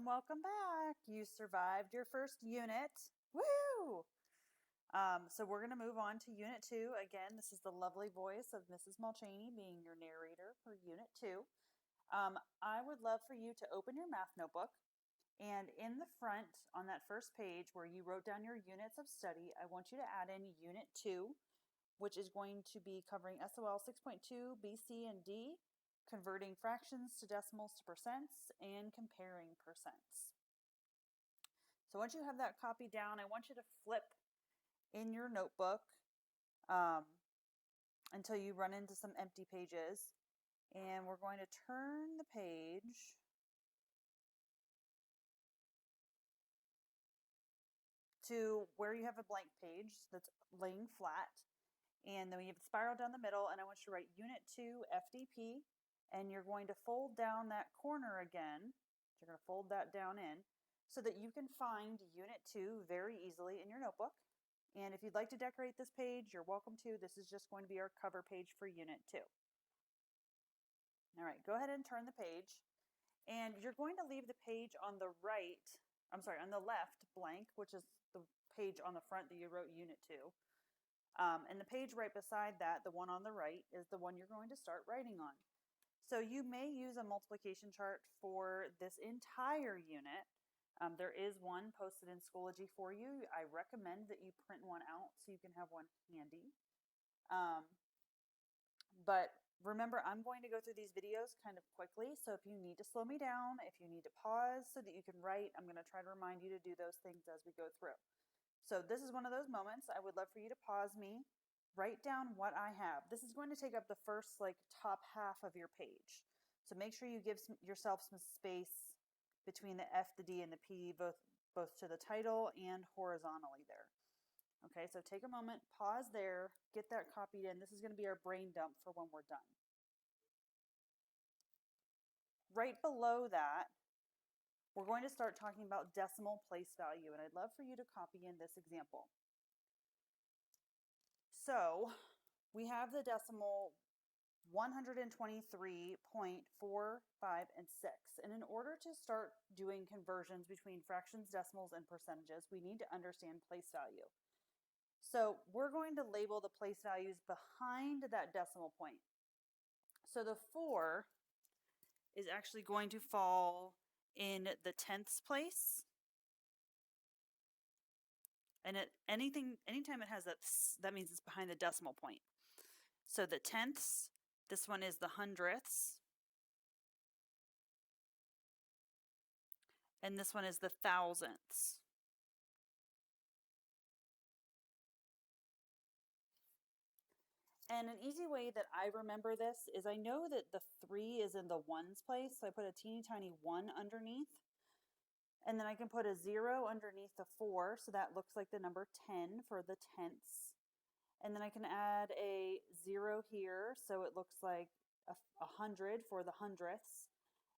and welcome back. You survived your first unit. Woo! So we're going to move on to Unit 2. Again, this is the lovely voice of Mrs. Mulchaney being your narrator for Unit 2. I would love for you to open your math notebook, and in the front on that first page where you wrote down your units of study, I want you to add in Unit 2, which is going to be covering SOL 6.2, B, C, and D, converting fractions to decimals to percents, and comparing percents. So once you have that copied down, I want you to flip in your notebook until you run into some empty pages. And we're going to turn the page to where you have a blank page that's laying flat. And then you have a spiral down the middle, and I want you to write Unit 2 FDP, and you're going to fold down that corner again. You're going to fold that down in so that you can find Unit 2 very easily in your notebook. And if you'd like to decorate this page, you're welcome to. This is just going to be our cover page for Unit 2. All right, go ahead and turn the page. And you're going to leave the page on the on the left blank, which is the page on the front that you wrote Unit 2. And the page right beside that, the one on the right, is the one you're going to start writing on. So you may use a multiplication chart for this entire unit. There is one posted in Schoology for you. I recommend that you print one out so you can have one handy. But remember, I'm going to go through these videos kind of quickly, so if you need to slow me down, if you need to pause so that you can write, I'm going to try to remind you to do those things as we go through. So this is one of those moments. I would love for you to pause me, write down what I have. This is going to take up the first top half of your page. So make sure you give yourself some space between the F, the D, and the P, both to the title and horizontally there. Okay, so take a moment, pause there, get that copied in. This is going to be our brain dump for when we're done. Right below that, we're going to start talking about decimal place value, and I'd love for you to copy in this example. So we have the decimal 123.45 and 6. And in order to start doing conversions between fractions, decimals, and percentages, we need to understand place value. So we're going to label the place values behind that decimal point. So the 4 is actually going to fall in the tenths place. And anytime it has that means it's behind the decimal point. So the tenths, this one is the hundredths, and this one is the thousandths. And an easy way that I remember this is I know that the 3 is in the ones place, so I put a teeny tiny 1 underneath. And then I can put a 0 underneath the 4, so that looks like the number 10 for the tenths. And then I can add a 0 here, so it looks like a 100 for the hundredths.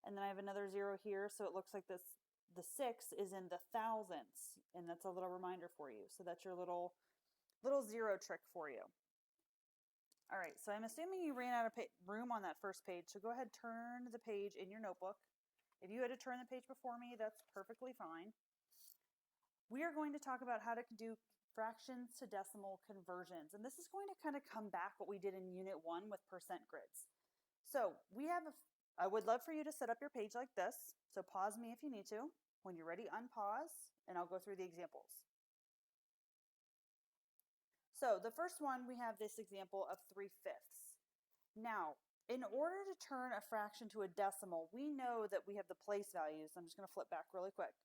And then I have another 0 here, so it looks like the 6 is in the thousandths. And that's a little reminder for you. So that's your little zero trick for you. All right, so I'm assuming you ran out of room on that first page, so go ahead, turn the page in your notebook. If you had to turn the page before me, that's perfectly fine. We are going to talk about how to do fractions to decimal conversions, and this is going to kind of come back what we did in Unit 1 with percent grids. So I would love for you to set up your page like this, so pause me if you need to. When you're ready, unpause, and I'll go through the examples. So the first one, we have this example of 3/5. Now, in order to turn a fraction to a decimal, we know that we have the place values. I'm just going to flip back really quick.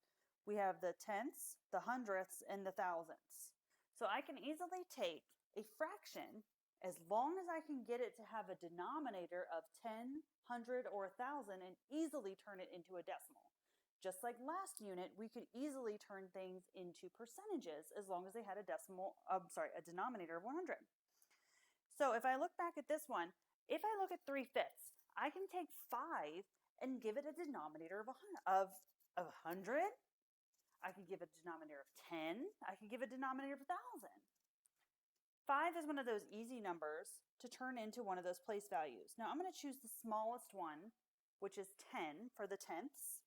We have the tenths, the hundredths, and the thousandths. So I can easily take a fraction, as long as I can get it to have a denominator of 10, 100, or 1,000, and easily turn it into a decimal. Just like last unit, we could easily turn things into percentages as long as they had a denominator of 100. So if I look back at this one, if I look at 3/5, I can take 5 and give it a denominator of 100. I can give it a denominator of 10. I can give it a denominator of 1,000. 5 is one of those easy numbers to turn into one of those place values. Now I'm going to choose the smallest one, which is 10 for the tenths.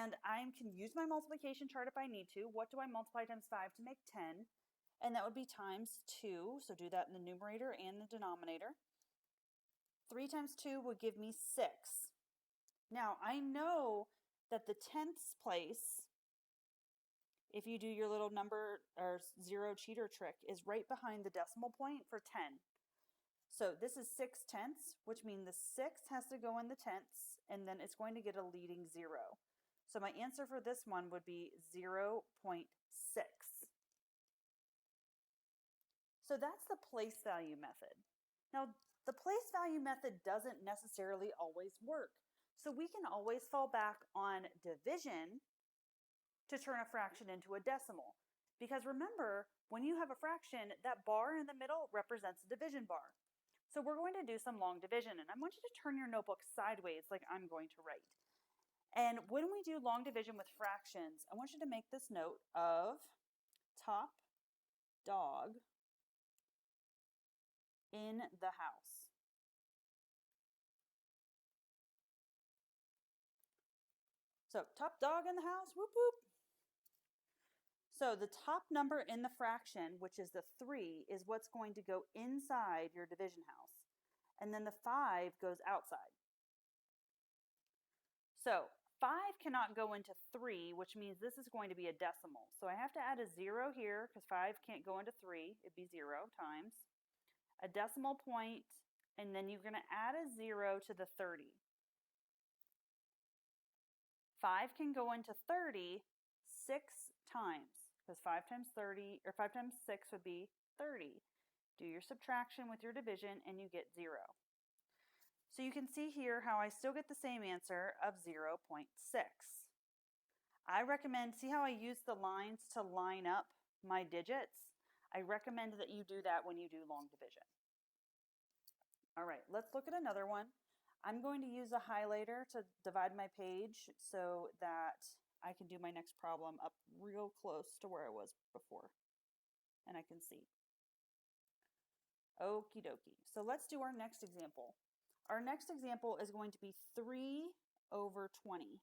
And I can use my multiplication chart if I need to. What do I multiply times 5 to make 10? And that would be times 2. So do that in the numerator and the denominator. 3 times 2 would give me 6. Now, I know that the tenths place, if you do your little number or zero cheater trick, is right behind the decimal point for 10. So this is 6 tenths, which means the 6 has to go in the tenths, and then it's going to get a leading 0. So my answer for this one would be 0.6. So that's the place value method. Now, the place value method doesn't necessarily always work. So we can always fall back on division to turn a fraction into a decimal. Because remember, when you have a fraction, that bar in the middle represents a division bar. So we're going to do some long division, and I want you to turn your notebook sideways like I'm going to write. And when we do long division with fractions, I want you to make this note of top dog in the house. So top dog in the house, whoop whoop. So the top number in the fraction, which is the 3, is what's going to go inside your division house. And then the 5 goes outside. So 5 cannot go into 3, which means this is going to be a decimal. So I have to add a 0 here because 5 can't go into 3. It'd be 0 times a decimal point, and then you're going to add a 0 to the 30. 5 can go into 30 6 times because 5 times 30 or 5 times 6 would be 30. Do your subtraction with your division and you get 0. So you can see here how I still get the same answer of 0.6. I recommend, see how I use the lines to line up my digits? I recommend that you do that when you do long division. All right, let's look at another one. I'm going to use a highlighter to divide my page so that I can do my next problem up real close to where I was before and I can see. Okie dokie. So let's do our next example. Our next example is going to be 3 over 20.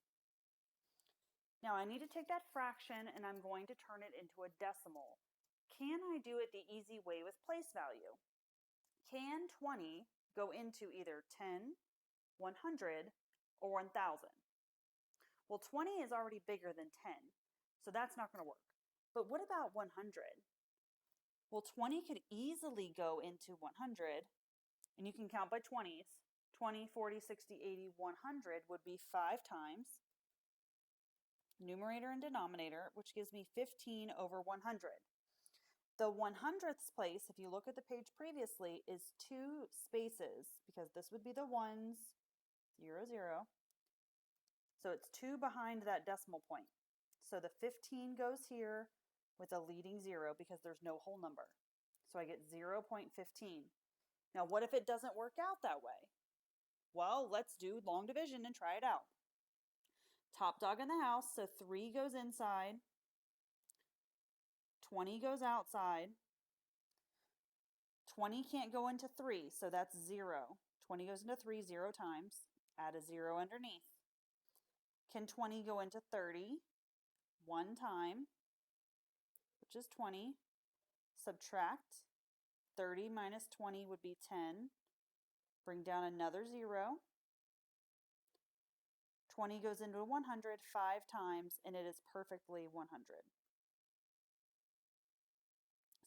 Now I need to take that fraction and I'm going to turn it into a decimal. Can I do it the easy way with place value? Can 20 go into either 10, 100, or 1,000? Well, 20 is already bigger than 10, so that's not going to work. But what about 100? Well, 20 could easily go into 100, and you can count by 20s. 20, 40, 60, 80, 100 would be 5 times numerator and denominator, which gives me 15 over 100. The 100ths place, if you look at the page previously, is 2 spaces because this would be the ones, 0, 0. So it's 2 behind that decimal point. So the 15 goes here with a leading 0 because there's no whole number. So I get 0.15. Now what if it doesn't work out that way? Well, let's do long division and try it out. Top dog in the house, so 3 goes inside, 20 goes outside, 20 can't go into 3, so that's 0. 20 goes into 3 0 times, add a 0 underneath. Can 20 go into 30? 1 time, which is 20. Subtract. 30 minus 20 would be 10. Bring down another 0. 20 goes into 100 5 times, and it is perfectly 100.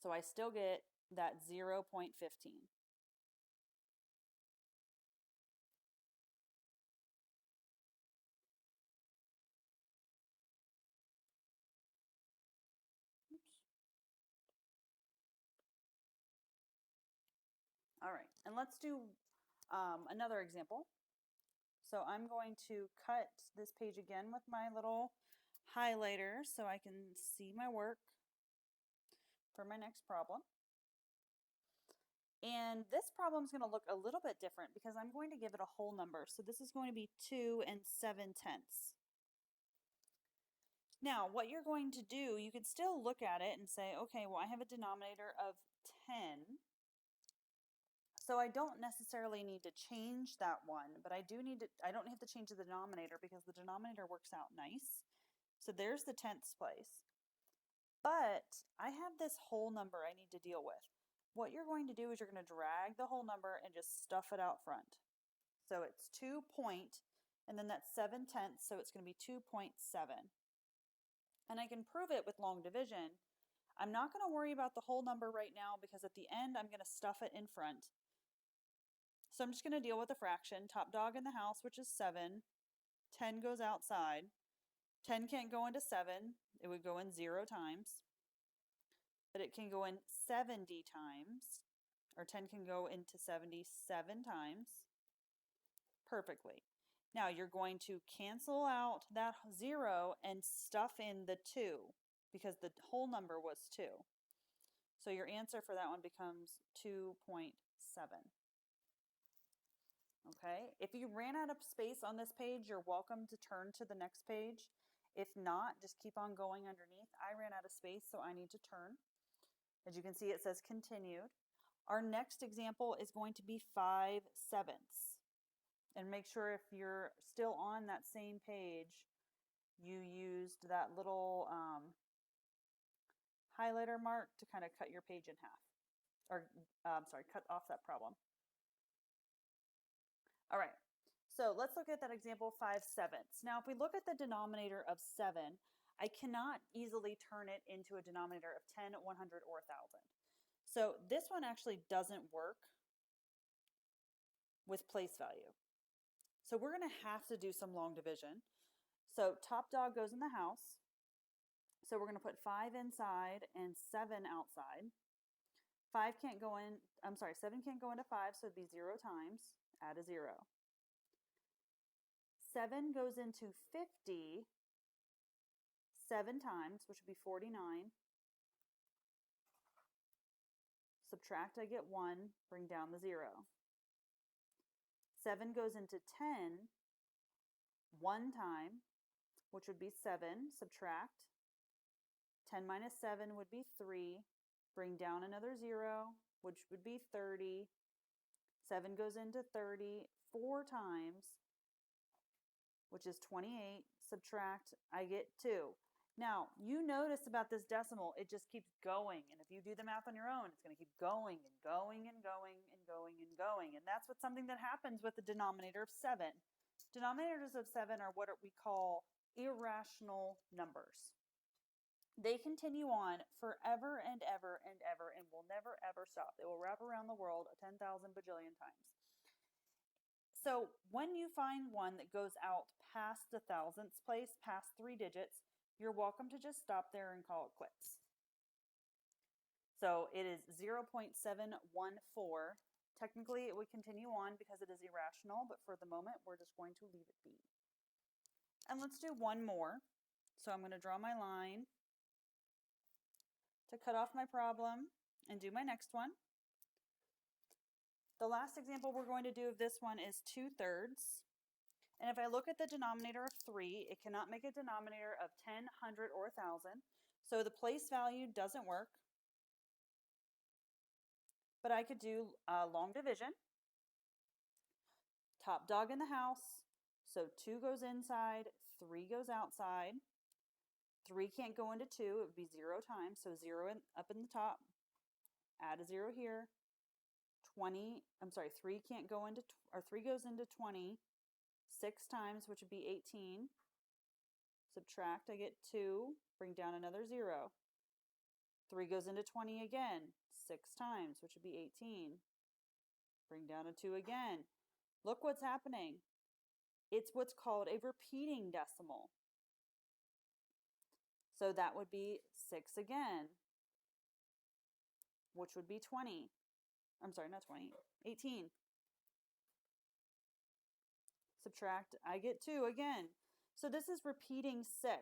So I still get that 0.15. All right, and let's do another example. So I'm going to cut this page again with my little highlighter so I can see my work for my next problem. And this problem is going to look a little bit different because I'm going to give it a whole number. So this is going to be 2 7/10. Now, what you're going to do, you can still look at it and say, okay, well, I have a denominator of 10. So I don't necessarily need to change that one, but I don't have to change the denominator because the denominator works out nice. So there's the tenths place. But I have this whole number I need to deal with. What you're going to do is you're going to drag the whole number and just stuff it out front. So it's 2 point, and then that's 7/10, so it's going to be 2.7. And I can prove it with long division. I'm not going to worry about the whole number right now because at the end I'm going to stuff it in front. So I'm just going to deal with the fraction. Top dog in the house, which is 7. 10 goes outside. 10 can't go into 7. It would go in 0 times. But it can go in 70 times. Or 10 can go into 77 times. Perfectly. Now you're going to cancel out that 0 and stuff in the 2 because the whole number was 2. So your answer for that one becomes 2.7. Okay, if you ran out of space on this page, you're welcome to turn to the next page. If not, just keep on going underneath. I ran out of space, so I need to turn. As you can see, it says continued. Our next example is going to be 5/7. And make sure if you're still on that same page, you used that little highlighter mark to kind of cut your page in half. Or, cut off that problem. All right, so let's look at that example 5/7. Now, if we look at the denominator of 7, I cannot easily turn it into a denominator of 10, 100, or 1,000. So this one actually doesn't work with place value. So we're going to have to do some long division. So top dog goes in the house. So we're going to put 5 inside and 7 outside. 7 can't go into 5, so it'd be 0 times. Add a 0. 7 goes into 50 7 times, which would be 49. Subtract, I get 1, bring down the 0. 7 goes into 10 1 time, which would be 7. Subtract. 10 minus 7 would be 3. Bring down another 0, which would be 30. 7 goes into 30 4 times, which is 28. Subtract, I get 2. Now, you notice about this decimal, it just keeps going. And if you do the math on your own, it's going to keep going and going and going and going and going. And that's something that happens with the denominator of 7. Denominators of 7 are what we call irrational numbers. They continue on forever and ever and ever and will never ever stop. They will wrap around the world 10,000 bajillion times. So when you find one that goes out past the thousandths place, past 3 digits, you're welcome to just stop there and call it quits. So it is 0.714. Technically, it would continue on because it is irrational, but for the moment, we're just going to leave it be. And let's do one more. So I'm going to draw my line to cut off my problem and do my next one. The last example we're going to do of this one is 2/3. And if I look at the denominator of 3, it cannot make a denominator of 10, 100, or 1,000. So the place value doesn't work. But I could do long division. Top dog in the house. So 2 goes inside, 3 goes outside. 3 can't go into 2, it would be 0 times, so 0 up in the top. Add a 0 here. 3 can't go into, 3 goes into 20 6 times, which would be 18. Subtract, I get 2, bring down another 0. 3 goes into 20 again, 6 times, which would be 18. Bring down a 2 again. Look what's happening. It's what's called a repeating decimal. So that would be 6 again, which would be 20. I'm sorry, not 20, 18. Subtract, I get 2 again. So this is repeating 6.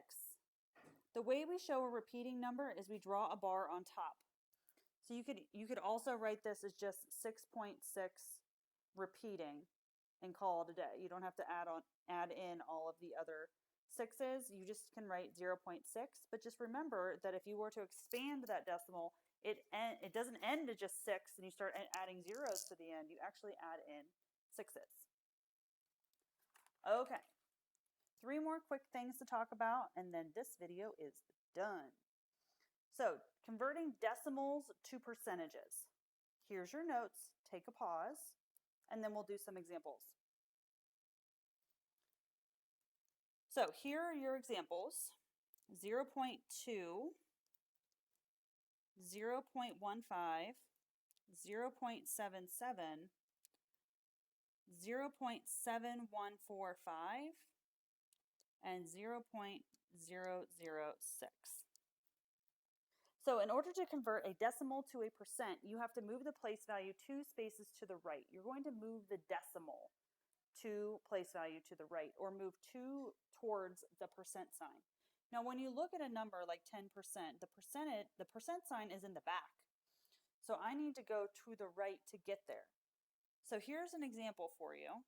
The way we show a repeating number is we draw a bar on top. So you could also write this as just 6.6 repeating and call it a day. You don't have to add in all of the other 6's. You just can write 0.6, but just remember that if you were to expand that decimal, it doesn't end at just 6 and you start adding zeros to the end. You actually add in 6s. Okay, 3 more quick things to talk about, and then this video is done. So, converting decimals to percentages. Here's your notes. Take a pause, and then we'll do some examples. So here are your examples. 0.2, 0.15, 0.77, 0.7145, and 0.006. So in order to convert a decimal to a percent, you have to move the place value 2 spaces to the right. You're going to move the decimal to place value to the right, or move 2 towards the percent sign. Now when you look at a number like 10%, the percent sign is in the back. So I need to go to the right to get there. So here's an example for you.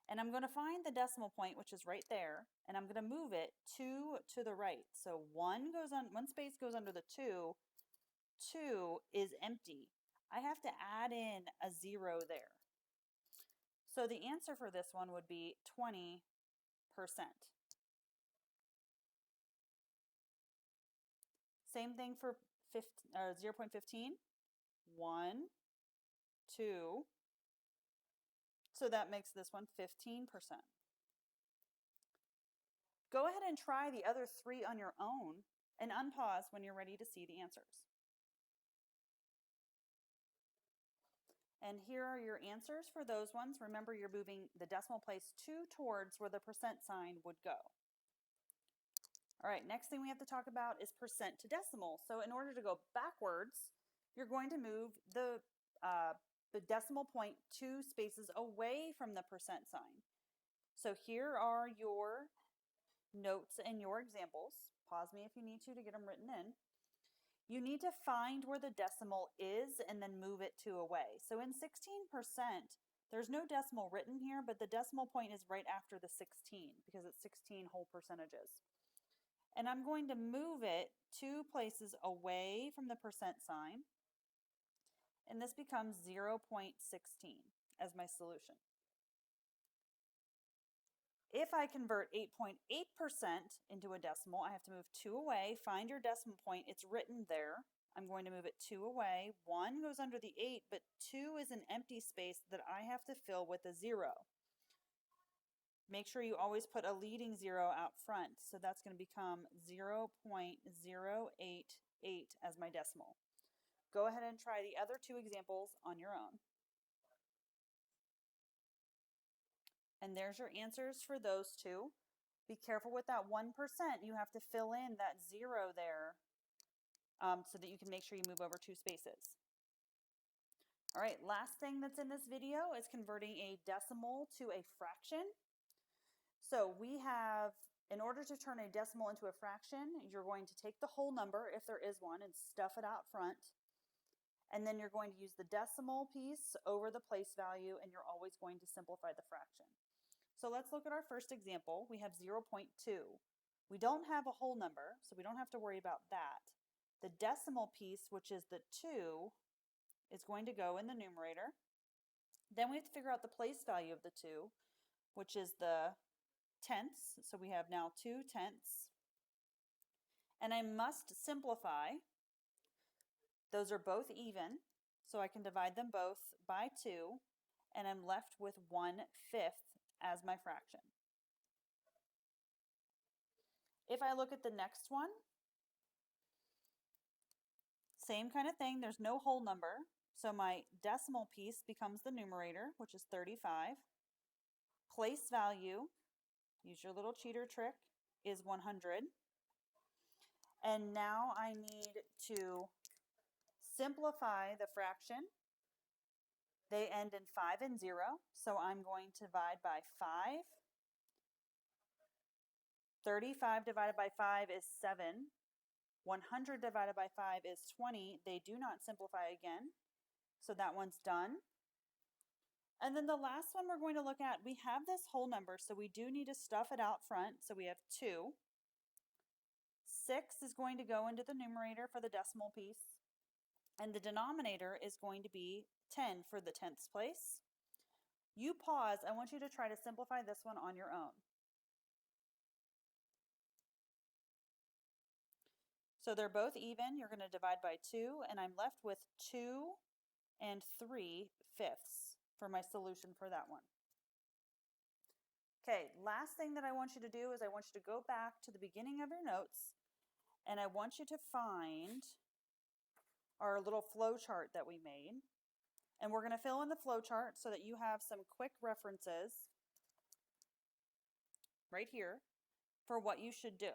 And I'm going to find the decimal point, which is right there, and I'm going to move it 2 to the right. So one space goes under the 2. 2 is empty. I have to add in a 0 there. So the answer for this one would be 20%. Same thing for 0.15. 1, 2. So that makes this one 15%. Go ahead and try the other 3 on your own and unpause when you're ready to see the answers. And here are your answers for those ones. Remember, you're moving the decimal place 2 towards where the percent sign would go. All right, next thing we have to talk about is percent to decimal. So in order to go backwards, you're going to move the decimal point 2 spaces away from the percent sign. So here are your notes and your examples. Pause me if you need to get them written in. You need to find where the decimal is and then move it 2 away. So in 16%, there's no decimal written here, but the decimal point is right after the 16 because it's 16 whole percentages. And I'm going to move it 2 places away from the percent sign. And this becomes 0.16 as my solution. If I convert 8.8% into a decimal, I have to move 2 away, find your decimal point, it's written there. I'm going to move it 2 away. 1 goes under the 8, but 2 is an empty space that I have to fill with a 0. Make sure you always put a leading 0 out front. So that's going to become 0.088 as my decimal. Go ahead and try the other 2 examples on your own. And there's your answers for those 2. Be careful with that 1%. You have to fill in that 0 there so that you can make sure you move over 2 spaces. All right, last thing that's in this video is converting a decimal to a fraction. So we have, in order to turn a decimal into a fraction, you're going to take the whole number, if there is one, and stuff it out front. And then you're going to use the decimal piece over the place value, and you're always going to simplify the fraction. So let's look at our first example. We have 0.2. We don't have a whole number, so we don't have to worry about that. The decimal piece, which is the 2, is going to go in the numerator. Then we have to figure out the place value of the 2, which is the tenths. So we have now 2 tenths. And I must simplify. Those are both even, so I can divide them both by 2, and I'm left with 1/5 as my fraction. If I look at the next one, same kind of thing, there's no whole number, so my decimal piece becomes the numerator, which is 35. Place value, use your little cheater trick, is 100. And now I need to simplify the fraction. They end in 5 and 0, so I'm going to divide by 5. 35 divided by 5 is 7. 100 divided by 5 is 20. They do not simplify again, so that one's done. And then the last one we're going to look at, we have this whole number, so we do need to stuff it out front. So we have 2. 6 is going to go into the numerator for the decimal piece, and the denominator is going to be 10 for the tenths place. You pause. I want you to try to simplify this one on your own. So they're both even. You're going to divide by 2, and I'm left with 2 and 3/5 for my solution for that one. Okay, last thing that I want you to do is I want you to go back to the beginning of your notes, and I want you to find our little flow chart that we made. And we're going to fill in the flow chart so that you have some quick references right here for what you should do.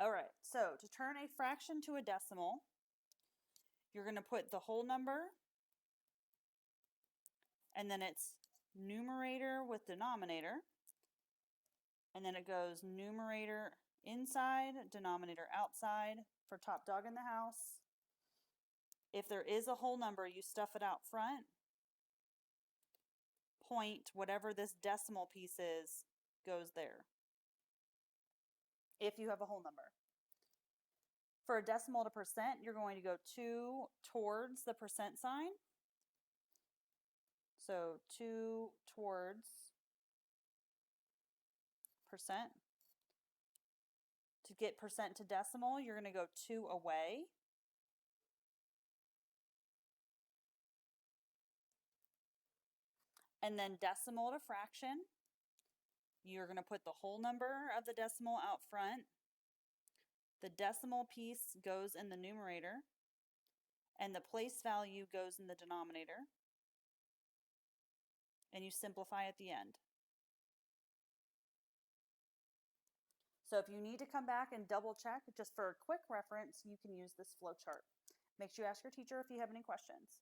All right, so to turn a fraction to a decimal, you're going to put the whole number, and then it's numerator with denominator, and then it goes numerator inside, denominator outside for top dog in the house. If there is a whole number, you stuff it out front. Point, whatever this decimal piece is, goes there. If you have a whole number. For a decimal to percent, you're going to go 2 towards the percent sign. So 2 towards percent. To get percent to decimal, you're going to go 2 away. And then decimal to fraction, you're going to put the whole number of the decimal out front. The decimal piece goes in the numerator, and the place value goes in the denominator. And you simplify at the end. So if you need to come back and double check, just for a quick reference, you can use this flow chart. Make sure you ask your teacher if you have any questions.